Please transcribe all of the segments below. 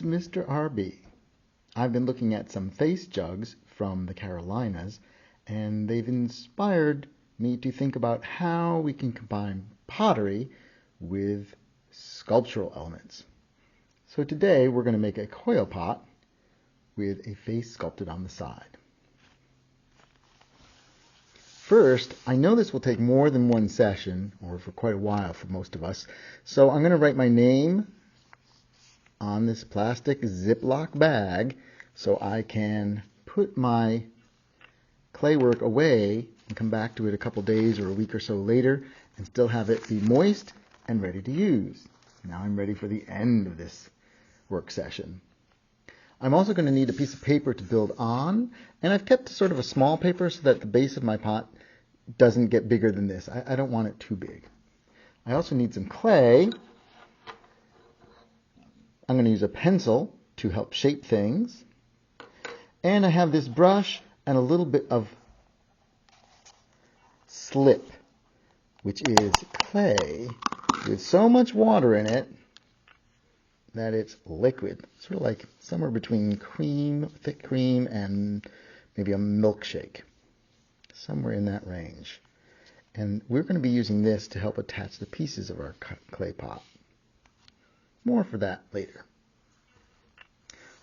Mr. RB. I've been looking at some face jugs from the Carolinas, and they've inspired me to think about how we can combine pottery with sculptural elements. So today we're going to make a coil pot with a face sculpted on the side. First, I know this will take more than one session, or for quite a while for most of us, so I'm going to write my name on this plastic Ziploc bag so I can put my clay work away and come back to it a couple days or a week or so later and still have it be moist and ready to use. Now I'm ready for the end of this work session. I'm also going to need a piece of paper to build on, and I've kept sort of a small paper so that the base of my pot doesn't get bigger than this. I don't want it too big. I also need some clay. I'm going to use a pencil to help shape things. And I have this brush and a little bit of slip, which is clay with so much water in it that it's liquid. Sort of like somewhere between cream, thick cream, and maybe a milkshake. Somewhere in that range. And we're going to be using this to help attach the pieces of our clay pot. More for that later.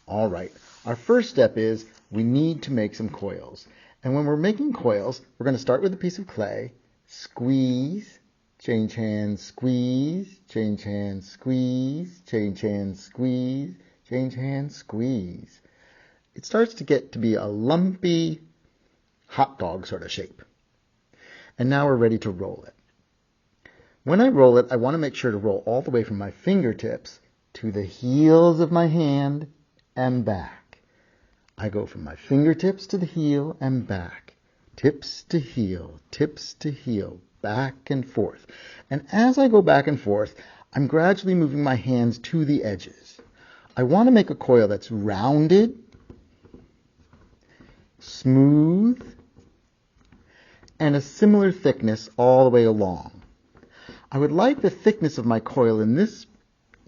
All right, our first step is we need to make some coils. And when we're making coils, we're going to start with a piece of clay, squeeze, change hands, squeeze, change hands, squeeze, change hands, squeeze, change hands, squeeze. It starts to get to be a lumpy hot dog sort of shape. And now we're ready to roll it. When I roll it, I want to make sure to roll all the way from my fingertips to the heels of my hand and back. I go from my fingertips to the heel and back. Tips to heel, back and forth. And as I go back and forth, I'm gradually moving my hands to the edges. I want to make a coil that's rounded, smooth, and a similar thickness all the way along. I would like the thickness of my coil in this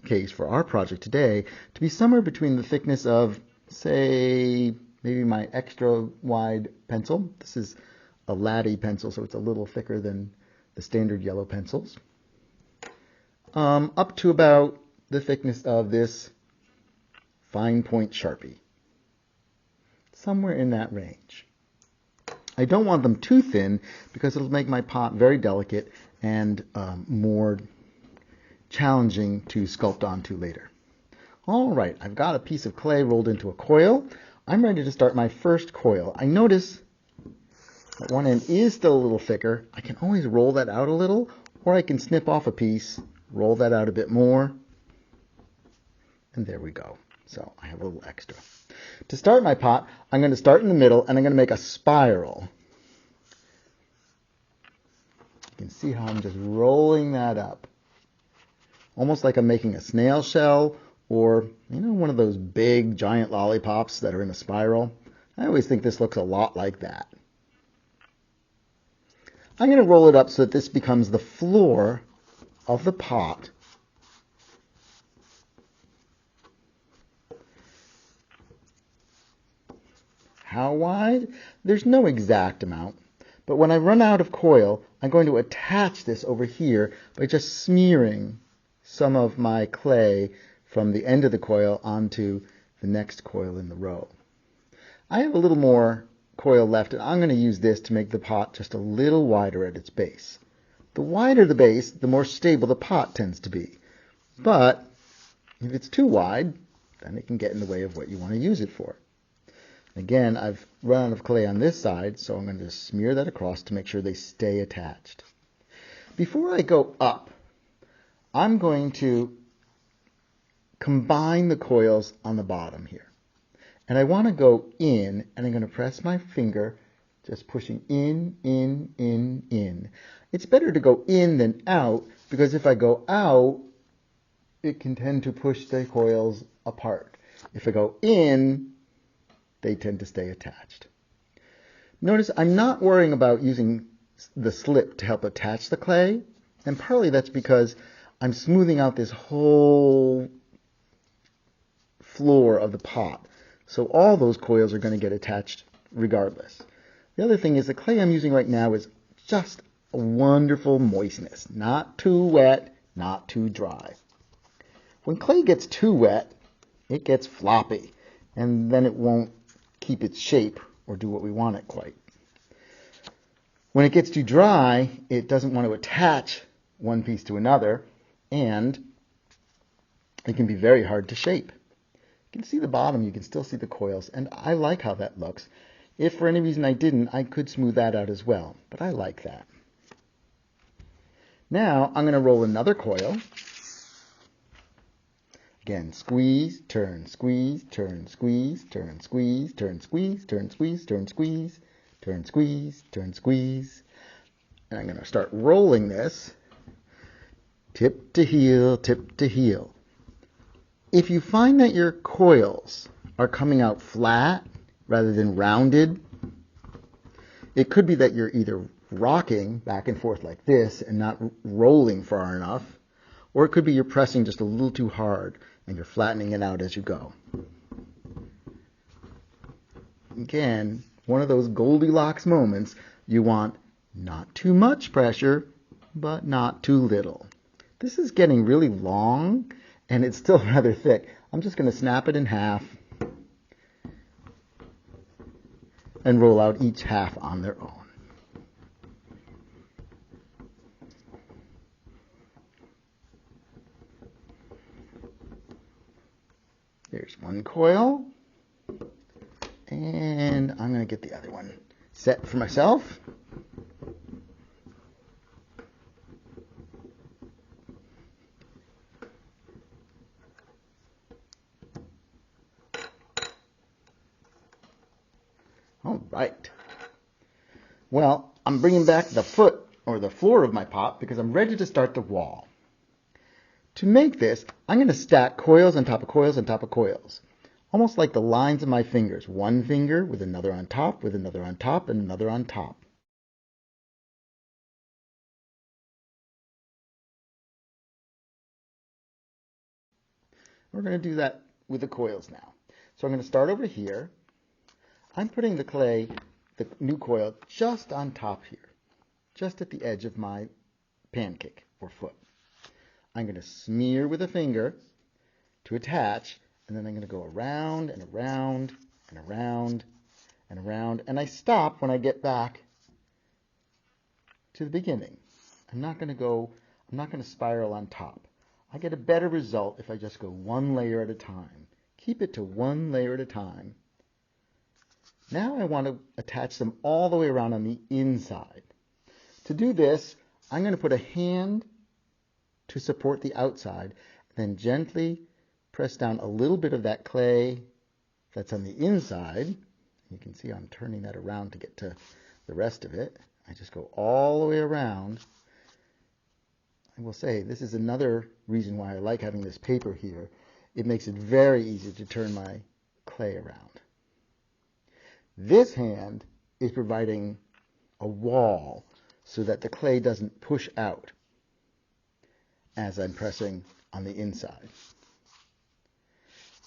case for our project today to be somewhere between the thickness of, say, maybe my extra wide pencil. This is a Laddie pencil, so it's a little thicker than the standard yellow pencils, up to about the thickness of this fine point Sharpie. Somewhere in that range. I don't want them too thin because it'll make my pot very delicate and more challenging to sculpt onto later. All right, I've got a piece of clay rolled into a coil. I'm ready to start my first coil. I notice that one end is still a little thicker. I can always roll that out a little, or I can snip off a piece, roll that out a bit more, and there we go. So I have a little extra. To start my pot, I'm going to start in the middle, and I'm going to make a spiral. You can see how I'm just rolling that up. Almost like I'm making a snail shell, or, one of those big, giant lollipops that are in a spiral. I always think this looks a lot like that. I'm going to roll it up so that this becomes the floor of the pot. How wide? There's no exact amount, but when I run out of coil, I'm going to attach this over here by just smearing some of my clay from the end of the coil onto the next coil in the row. I have a little more coil left, and I'm going to use this to make the pot just a little wider at its base. The wider the base, the more stable the pot tends to be. But if it's too wide, then it can get in the way of what you want to use it for. Again, I've run out of clay on this side, so I'm going to smear that across to make sure they stay attached. Before I go up, I'm going to combine the coils on the bottom here. And I want to go in, and I'm going to press my finger, just pushing in, in, in, in. It's better to go in than out, because if I go out, it can tend to push the coils apart. If I go in, they tend to stay attached. Notice I'm not worrying about using the slip to help attach the clay, and partly that's because I'm smoothing out this whole floor of the pot. So all those coils are going to get attached regardless. The other thing is the clay I'm using right now is just a wonderful moistness. Not too wet, not too dry. When clay gets too wet, it gets floppy, and then it won't keep its shape or do what we want it quite. When it gets too dry, it doesn't want to attach one piece to another, and it can be very hard to shape. You can see the bottom, you can still see the coils, and I like how that looks. If for any reason I didn't, I could smooth that out as well, but I like that. Now I'm going to roll another coil. Again, squeeze, turn, squeeze, turn, squeeze, turn, squeeze, turn, squeeze, turn, squeeze, turn, squeeze, turn, squeeze, turn, squeeze. And I'm going to start rolling this tip to heel, tip to heel. If you find that your coils are coming out flat rather than rounded, it could be that you're either rocking back and forth like this and not rolling far enough, or it could be you're pressing just a little too hard and you're flattening it out as you go. Again, one of those Goldilocks moments. You want not too much pressure, but not too little. This is getting really long, and it's still rather thick. I'm just going to snap it in half and roll out each half on their own. There's one coil, and I'm going to get the other one set for myself. All right. Well, I'm bringing back the foot or the floor of my pot because I'm ready to start the wall. To make this, I'm going to stack coils on top of coils on top of coils, almost like the lines of my fingers. One finger with another on top, with another on top, and another on top. We're going to do that with the coils now. So I'm going to start over here. I'm putting the clay, the new coil, just on top here, just at the edge of my pancake or foot. I'm going to smear with a finger to attach, and then I'm going to go around and around and around and around, and I stop when I get back to the beginning. I'm not going to spiral on top. I get a better result if I just go one layer at a time. Keep it to one layer at a time. Now I want to attach them all the way around on the inside. To do this, I'm going to put a hand to support the outside, then gently press down a little bit of that clay that's on the inside. You can see I'm turning that around to get to the rest of it. I just go all the way around. I will say this is another reason why I like having this paper here. It makes it very easy to turn my clay around. This hand is providing a wall so that the clay doesn't push out as I'm pressing on the inside.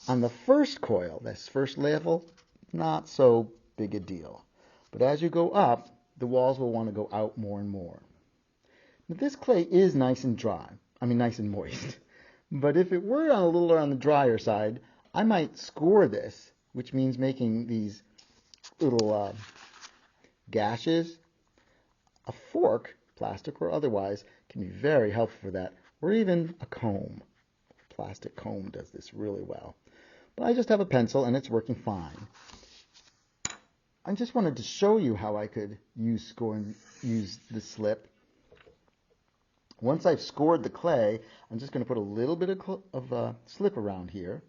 On the first coil, this first level, not so big a deal. But as you go up, the walls will want to go out more and more. Now, this clay is nice and dry. Nice and moist. But if it were a little on the drier side, I might score this, which means making these little gashes. A fork, plastic or otherwise, can be very helpful for that, or even a comb. A plastic comb does this really well. But I just have a pencil and it's working fine. I just wanted to show you how I could use the slip. Once I've scored the clay, I'm just going to put a little bit of slip around here.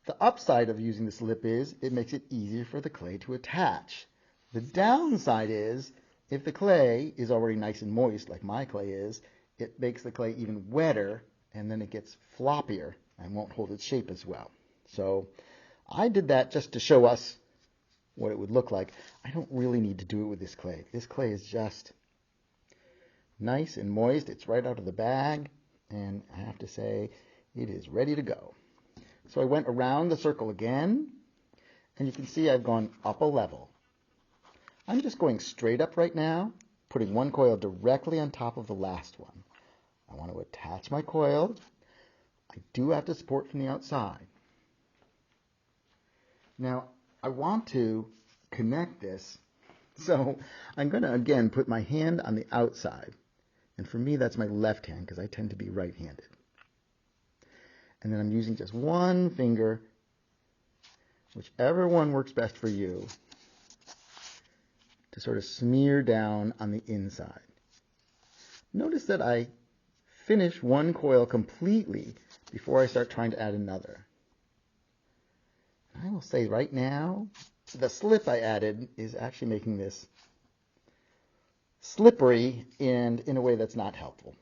The upside of using the slip is it makes it easier for the clay to attach. The downside is if the clay is already nice and moist, like my clay is, it makes the clay even wetter, and then it gets floppier and won't hold its shape as well. So I did that just to show us what it would look like. I don't really need to do it with this clay. This clay is just nice and moist. It's right out of the bag, and I have to say It is ready to go. So I went around the circle again, and you can see I've gone up a level. I'm just going straight up right now, putting one coil directly on top of the last one. I want to attach my coil. I do have to support from the outside. Now, I want to connect this, so I'm going to again put my hand on the outside. And for me, that's my left hand because I tend to be right-handed. And then I'm using just one finger, whichever one works best for you, to sort of smear down on the inside. Notice that I finish one coil completely before I start trying to add another. I will say right now, the slip I added is actually making this slippery and in a way that's not helpful.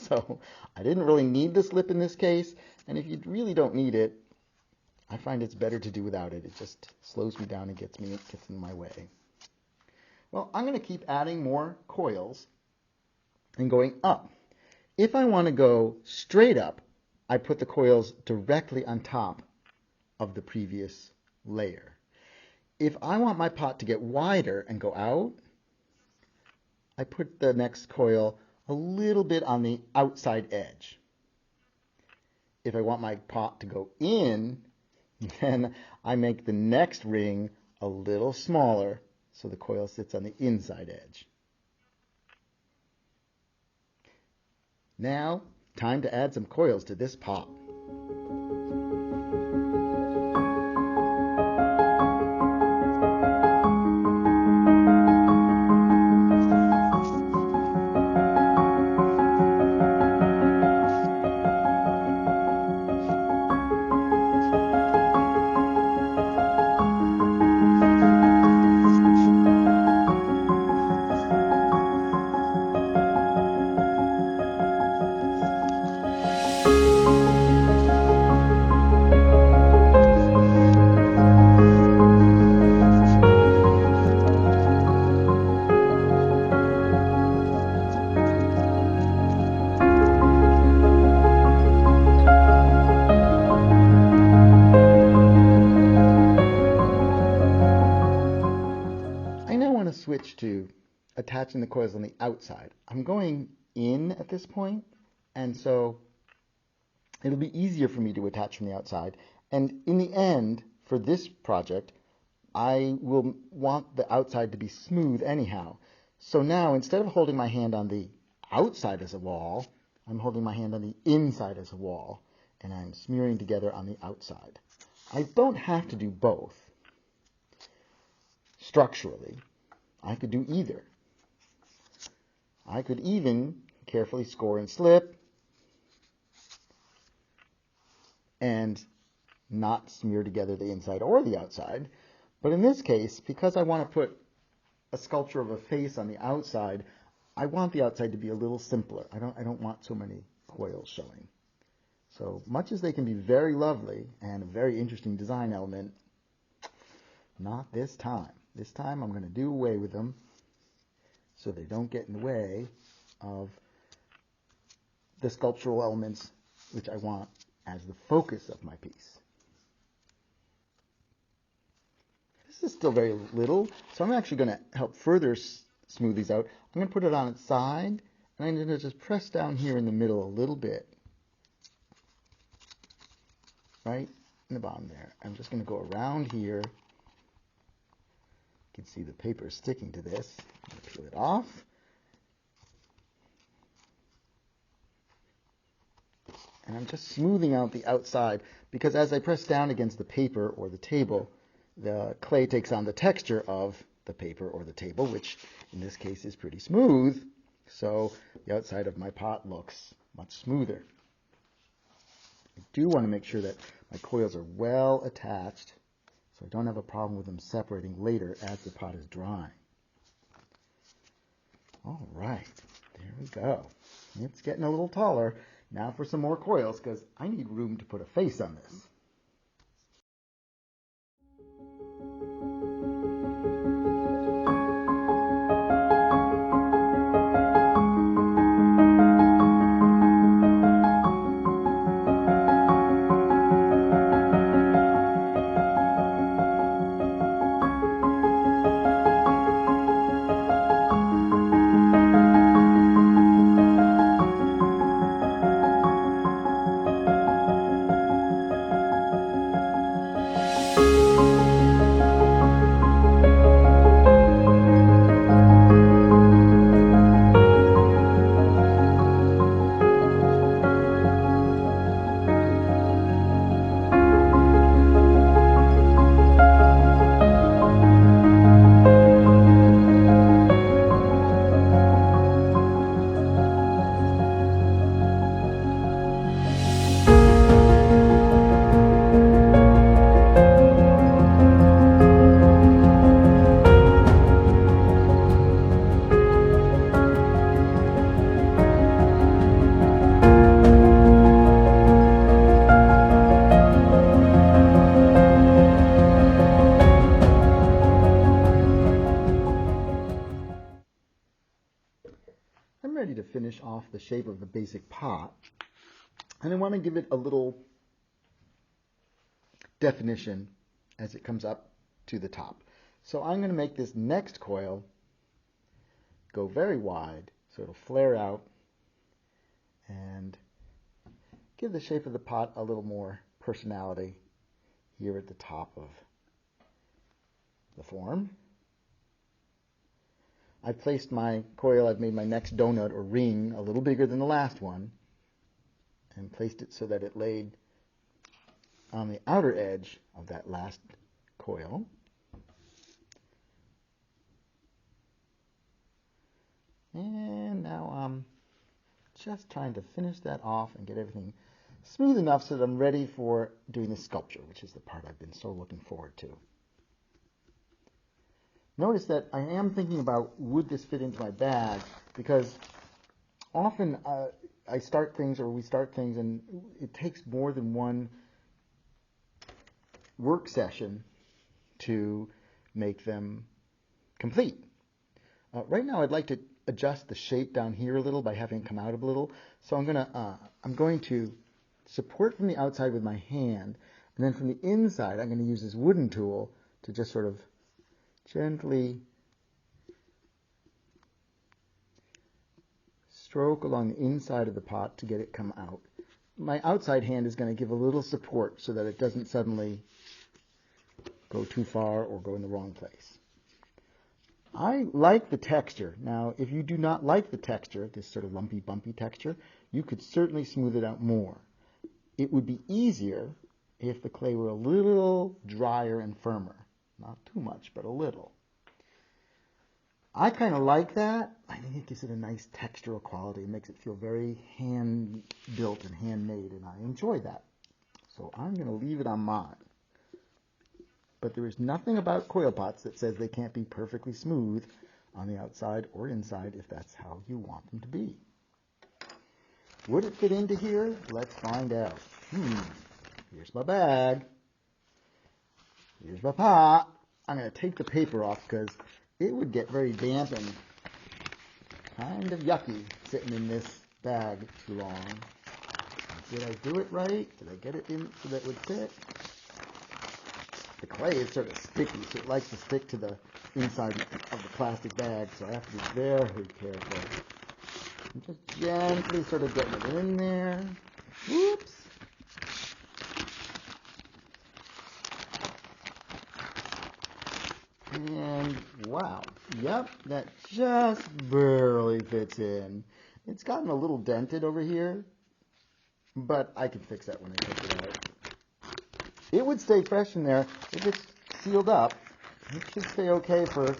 So I didn't really need the slip in this case, and if you really don't need it, I find it's better to do without it. It just slows me down and gets in my way. Well, I'm going to keep adding more coils and going up. If I want to go straight up, I put the coils directly on top of the previous layer. If I want my pot to get wider and go out, I put the next coil a little bit on the outside edge. If I want my pot to go in, then I make the next ring a little smaller so the coil sits on the inside edge. Now, time to add some coils to this pot. Switch to attaching the coils on the outside. I'm going in at this point, and so it'll be easier for me to attach from the outside. And in the end, for this project, I will want the outside to be smooth anyhow. So now, instead of holding my hand on the outside as a wall, I'm holding my hand on the inside as a wall, and I'm smearing together on the outside. I don't have to do both structurally. I could do either. I could even carefully score and slip and not smear together the inside or the outside. But in this case, because I want to put a sculpture of a face on the outside, I want the outside to be a little simpler. I don't want so many coils showing. So much as they can be very lovely and a very interesting design element, not this time. This time I'm going to do away with them so they don't get in the way of the sculptural elements which I want as the focus of my piece. This is still very little, so I'm actually going to help further smooth these out. I'm going to put it on its side, and I'm going to just press down here in the middle a little bit, right in the bottom there. I'm just going to go around here. You can see the paper sticking to this. I'm going to peel it off. And I'm just smoothing out the outside because as I press down against the paper or the table, the clay takes on the texture of the paper or the table, which in this case is pretty smooth. So the outside of my pot looks much smoother. I do want to make sure that my coils are well attached so I don't have a problem with them separating later as the pot is drying. All right, there we go. It's getting a little taller. Now for some more coils because I need room to put a face on this. shape of the basic pot. And I want to give it a little definition as it comes up to the top. So I'm going to make this next coil go very wide so it'll flare out and give the shape of the pot a little more personality here at the top of the form. I've placed my coil, I've made my next donut or ring a little bigger than the last one and placed it so that it laid on the outer edge of that last coil. And now I'm just trying to finish that off and get everything smooth enough so that I'm ready for doing the sculpture, which is the part I've been so looking forward to. Notice that I am thinking about, would this fit into my bag? Because often I start things, or we start things, and it takes more than one work session to make them complete. Right now I'd like to adjust the shape down here a little by having it come out a little. So I'm going to support from the outside with my hand, and then from the inside I'm going to use this wooden tool to just sort of gently stroke along the inside of the pot to get it come out. My outside hand is going to give a little support so that it doesn't suddenly go too far or go in the wrong place. I like the texture. Now, if you do not like the texture, this sort of lumpy, bumpy texture, you could certainly smooth it out more. It would be easier if the clay were a little drier and firmer. Not too much, but a little. I kind of like that. I think it gives it a nice textural quality. It makes it feel very hand-built and handmade, and I enjoy that. So I'm going to leave it on mine. But there is nothing about coil pots that says they can't be perfectly smooth on the outside or inside if that's how you want them to be. Would it fit into here? Let's find out. Here's my bag. Here's my pot. I'm going to take the paper off because it would get very damp and kind of yucky sitting in this bag too long. Did I do it right? Did I get it in so that it would fit? The clay is sort of sticky, so it likes to stick to the inside of the plastic bag, so I have to be very careful. I'm just gently sort of getting it in there. Whoops! And wow, yep, that just barely fits in. It's gotten a little dented over here, but I can fix that when I take it out. It would stay fresh in there if it's sealed up. It should stay okay for,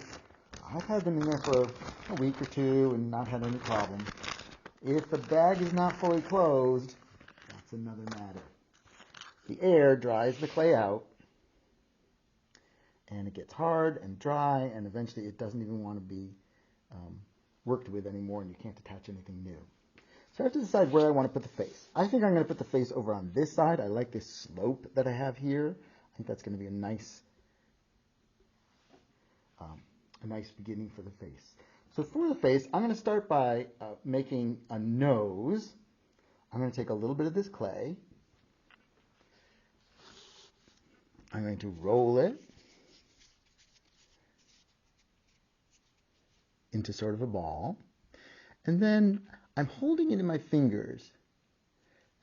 I've had them in there for a week or two and not had any problem. If the bag is not fully closed, that's another matter. The air dries the clay out, and it gets hard and dry, and eventually it doesn't even want to be worked with anymore, and you can't attach anything new. So I have to decide where I want to put the face. I think I'm going to put the face over on this side. I like this slope that I have here. I think that's going to be a nice beginning for the face. So for the face, I'm going to start by making a nose. I'm going to take a little bit of this clay. I'm going to roll it into sort of a ball. And then I'm holding it in my fingers.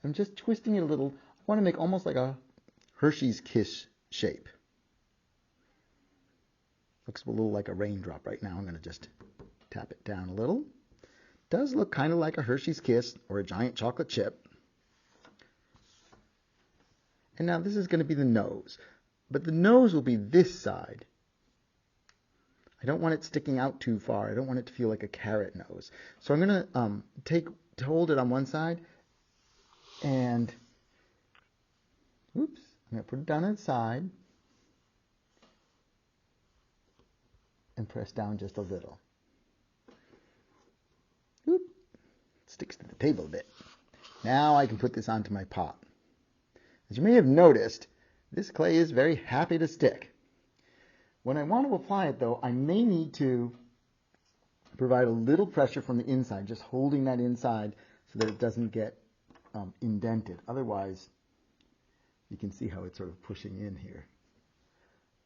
I'm just twisting it a little. I want to make almost like a Hershey's Kiss shape. Looks a little like a raindrop right now. I'm going to just tap it down a little. Does look kind of like a Hershey's Kiss or a giant chocolate chip. And now this is going to be the nose. But the nose will be this side. I don't want it sticking out too far. I don't want it to feel like a carrot nose. So I'm going to hold it on one side and, oops, I'm going to put it down on its side and press down just a little. Oop, it sticks to the table a bit. Now I can put this onto my pot. As you may have noticed, this clay is very happy to stick. When I want to apply it, though, I may need to provide a little pressure from the inside, just holding that inside so that it doesn't get indented. Otherwise, you can see how it's sort of pushing in here.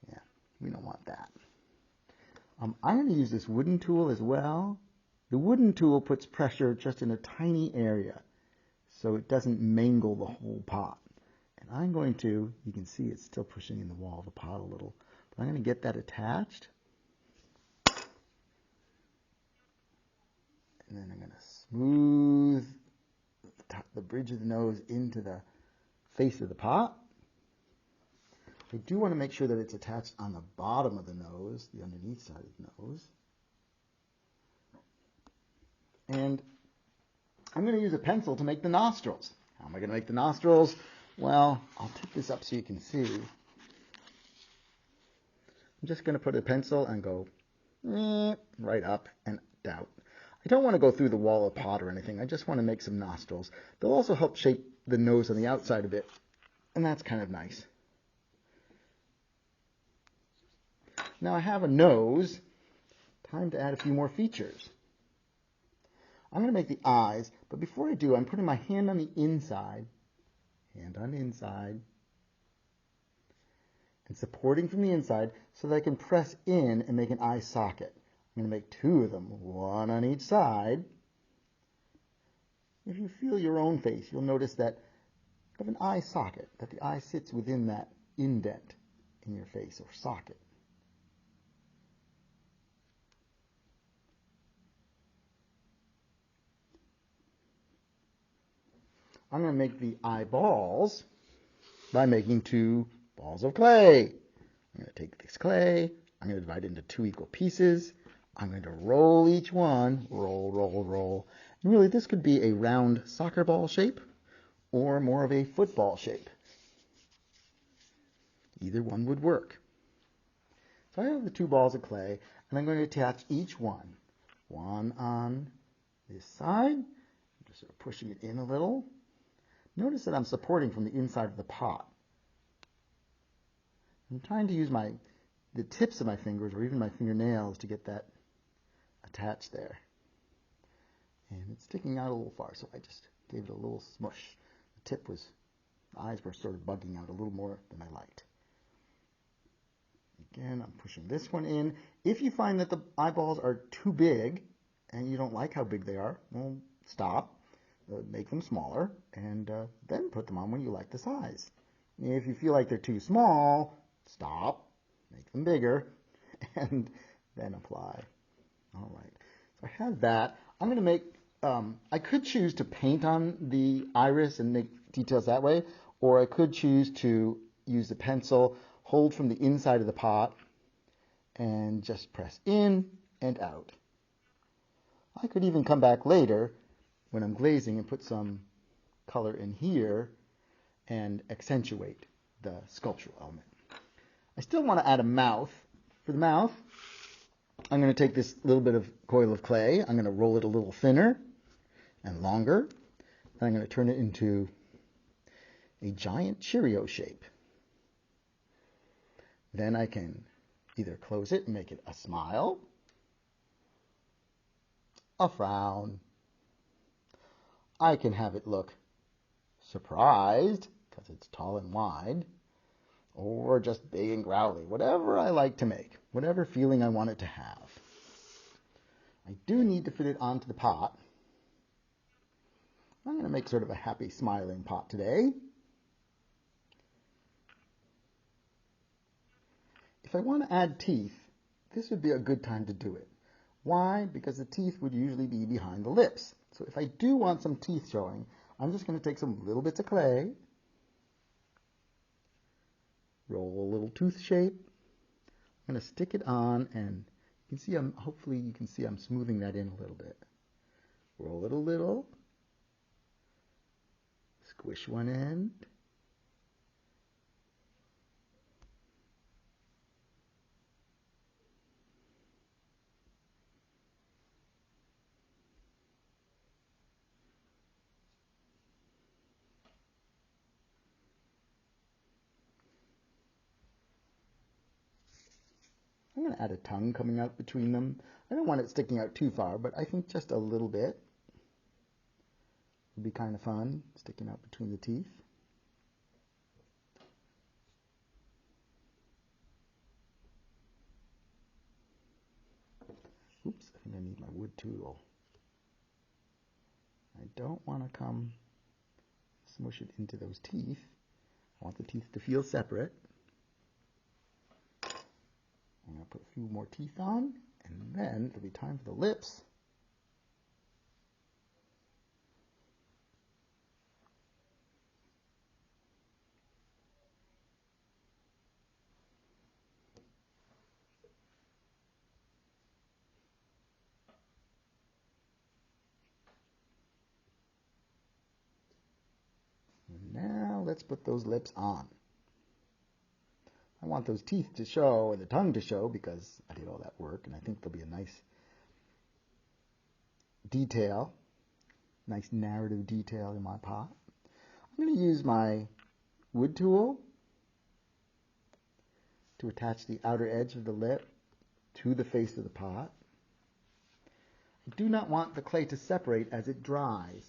Yeah, we don't want that. I'm going to use this wooden tool as well. The wooden tool puts pressure just in a tiny area, so it doesn't mangle the whole pot. And I'm going to, you can see it's still pushing in the wall of the pot a little, but I'm going to get that attached. And then I'm going to smooth the bridge of the nose into the face of the pot. I do want to make sure that it's attached on the bottom of the nose, the underneath side of the nose. And I'm going to use a pencil to make the nostrils. How am I going to make the nostrils? Well, I'll tip this up so you can see. I'm just going to put a pencil and go right up and down. I don't want to go through the wall of the pot or anything. I just want to make some nostrils. They'll also help shape the nose on the outside of it, and that's kind of nice. Now I have a nose. Time to add a few more features. I'm going to make the eyes, but before I do, I'm putting my hand on the inside, and supporting from the inside so that I can press in and make an eye socket. I'm going to make two of them, one on each side. If you feel your own face, you'll notice that you have an eye socket, that the eye sits within that indent in your face, or socket. I'm going to make the eyeballs by making two balls of clay. I'm going to take this clay, I'm going to divide it into two equal pieces. I'm going to roll each one, roll, roll, roll. And really, this could be a round soccer ball shape or more of a football shape. Either one would work. So I have the two balls of clay, and I'm going to attach each one. One on this side. I'm just sort of pushing it in a little. Notice that I'm supporting from the inside of the pot. I'm trying to use the tips of my fingers or even my fingernails to get that attached there. And it's sticking out a little far, so I just gave it a little smush. The eyes were sort of bugging out a little more than I liked. Again, I'm pushing this one in. If you find that the eyeballs are too big and you don't like how big they are, well, stop. Make them smaller, and then put them on when you like the size. If you feel like they're too small, stop, make them bigger, and then apply. All right, so I have that. I'm going to make, I could choose to paint on the iris and make details that way, or I could choose to use the pencil, hold from the inside of the pot, and just press in and out. I could even come back later when I'm glazing and put some color in here and accentuate the sculptural element. I still want to add a mouth. For the mouth, I'm going to take this little bit of coil of clay. I'm going to roll it a little thinner and longer. And I'm going to turn it into a giant Cheerio shape. Then I can either close it and make it a smile, a frown. I can have it look surprised, because it's tall and wide, or just big and growly, whatever I like to make, whatever feeling I want it to have. I do need to fit it onto the pot. I'm going to make sort of a happy, smiling pot today. If I want to add teeth, this would be a good time to do it. Why? Because the teeth would usually be behind the lips. So if I do want some teeth showing, I'm just going to take some little bits of clay, roll a little tooth shape. I'm going to stick it on, and you can see hopefully you can see I'm smoothing that in a little bit. Roll it a little, squish one end, I'm going to add a tongue coming out between them. I don't want it sticking out too far, but I think just a little bit. would be kind of fun, sticking out between the teeth. Oops, I think I need my wood tool. I don't want to come smush it into those teeth. I want the teeth to feel separate. I'm going to put a few more teeth on, and then it'll be time for the lips. Now let's put those lips on. I want those teeth to show and the tongue to show because I did all that work, and I think there'll be a nice detail, nice narrative detail in my pot. I'm going to use my wood tool to attach the outer edge of the lip to the face of the pot. I do not want the clay to separate as it dries.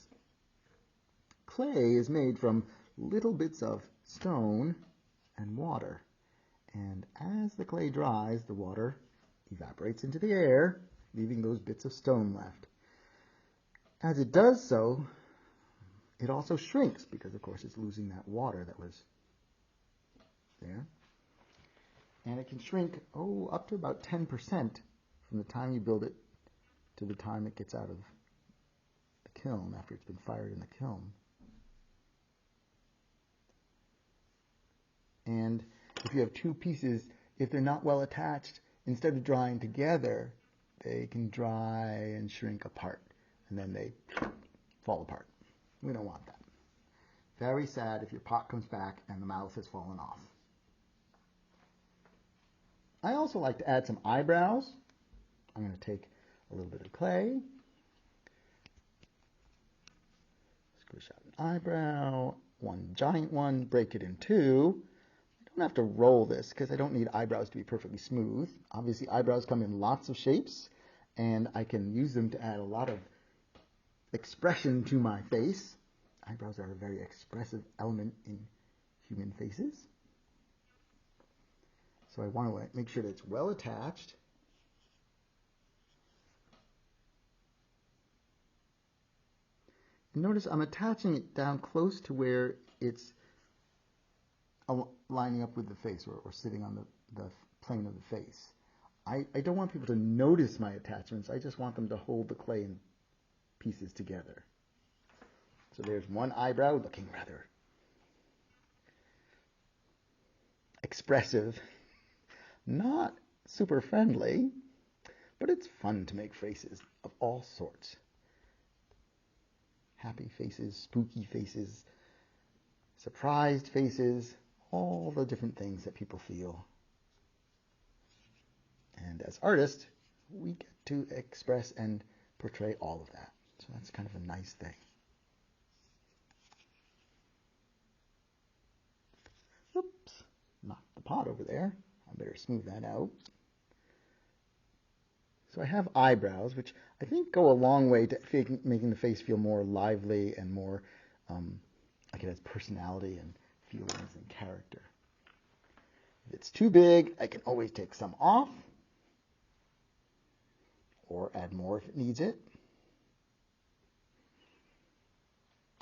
Clay is made from little bits of stone and water. And as the clay dries, the water evaporates into the air, leaving those bits of stone left. As it does so, it also shrinks because, of course, it's losing that water that was there. And it can shrink, up to about 10% from the time you build it to the time it gets out of the kiln, after it's been fired in the kiln. And if you have two pieces, if they're not well attached, instead of drying together, they can dry and shrink apart, and then they fall apart. We don't want that. Very sad if your pot comes back and the mouth has fallen off. I also like to add some eyebrows. I'm going to take a little bit of clay, squish out an eyebrow, one giant one, break it in two. I don't have to roll this because I don't need eyebrows to be perfectly smooth. Obviously, eyebrows come in lots of shapes, and I can use them to add a lot of expression to my face. Eyebrows are a very expressive element in human faces. So I want to make sure that it's well attached. And notice I'm attaching it down close to where it's lining up with the face, or sitting on the plane of the face. I don't want people to notice my attachments. I just want them to hold the clay in pieces together. So there's one eyebrow looking rather expressive, not super friendly, but it's fun to make faces of all sorts. Happy faces, spooky faces, surprised faces, all the different things that people feel. And as artists, we get to express and portray all of that. So that's kind of a nice thing. Oops, knocked the pot over there. I better smooth that out. So I have eyebrows, which I think go a long way to making the face feel more lively and more like it has personality and feelings and character. If it's too big, I can always take some off or add more if it needs it.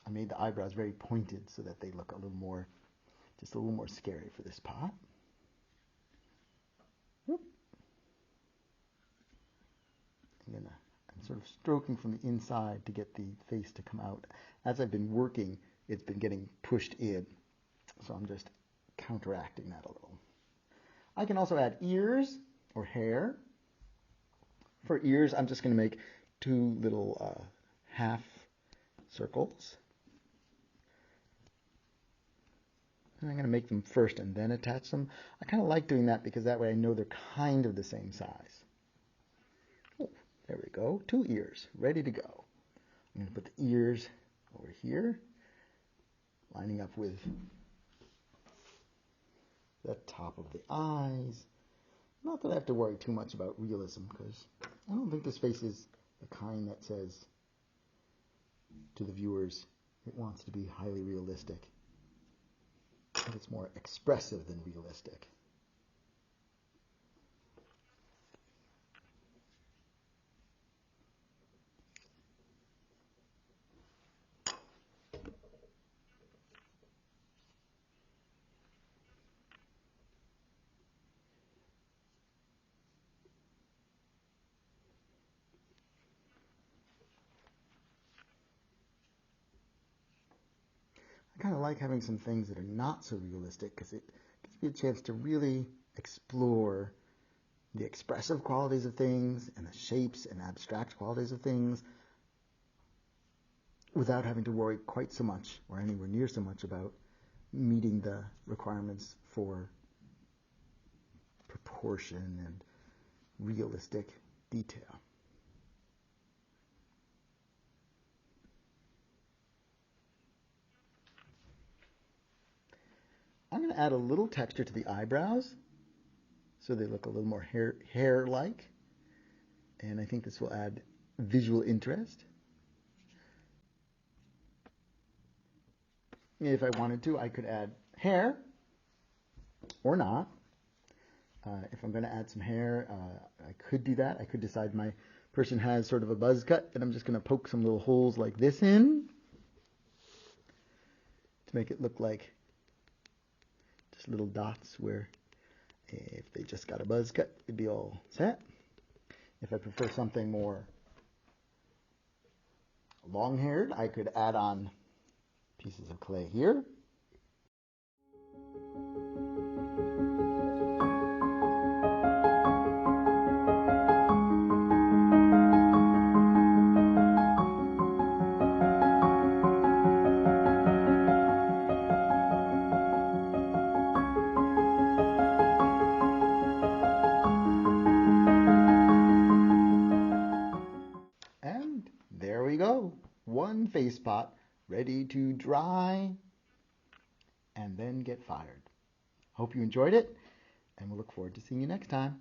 I made the eyebrows very pointed so that they look just a little more scary for this pot. Whoop. I'm sort of stroking from the inside to get the face to come out. As I've been working, it's been getting pushed in. So I'm just counteracting that a little. I can also add ears or hair. For ears, I'm just going to make two little half circles. And I'm going to make them first and then attach them. I kind of like doing that because that way I know they're kind of the same size. Oh, there we go. 2 ears, ready to go. I'm going to put the ears over here, lining up with the top of the eyes. Not that I have to worry too much about realism, because I don't think this face is the kind that says to the viewers, it wants to be highly realistic. But it's more expressive than realistic. I kind of like having some things that are not so realistic because it gives me a chance to really explore the expressive qualities of things and the shapes and abstract qualities of things without having to worry quite so much or anywhere near so much about meeting the requirements for proportion and realistic detail. I'm going to add a little texture to the eyebrows so they look a little more hair-like, and I think this will add visual interest. If I wanted to, I could add hair or not. If I'm going to add some hair, I could do that. I could decide my person has sort of a buzz cut, and I'm just going to poke some little holes like this in to make it look like just little dots where if they just got a buzz cut, it'd be all set. If I prefer something more long-haired, I could add on pieces of clay here. And there we go. One face pot ready to dry and then get fired. Hope you enjoyed it, and we'll look forward to seeing you next time.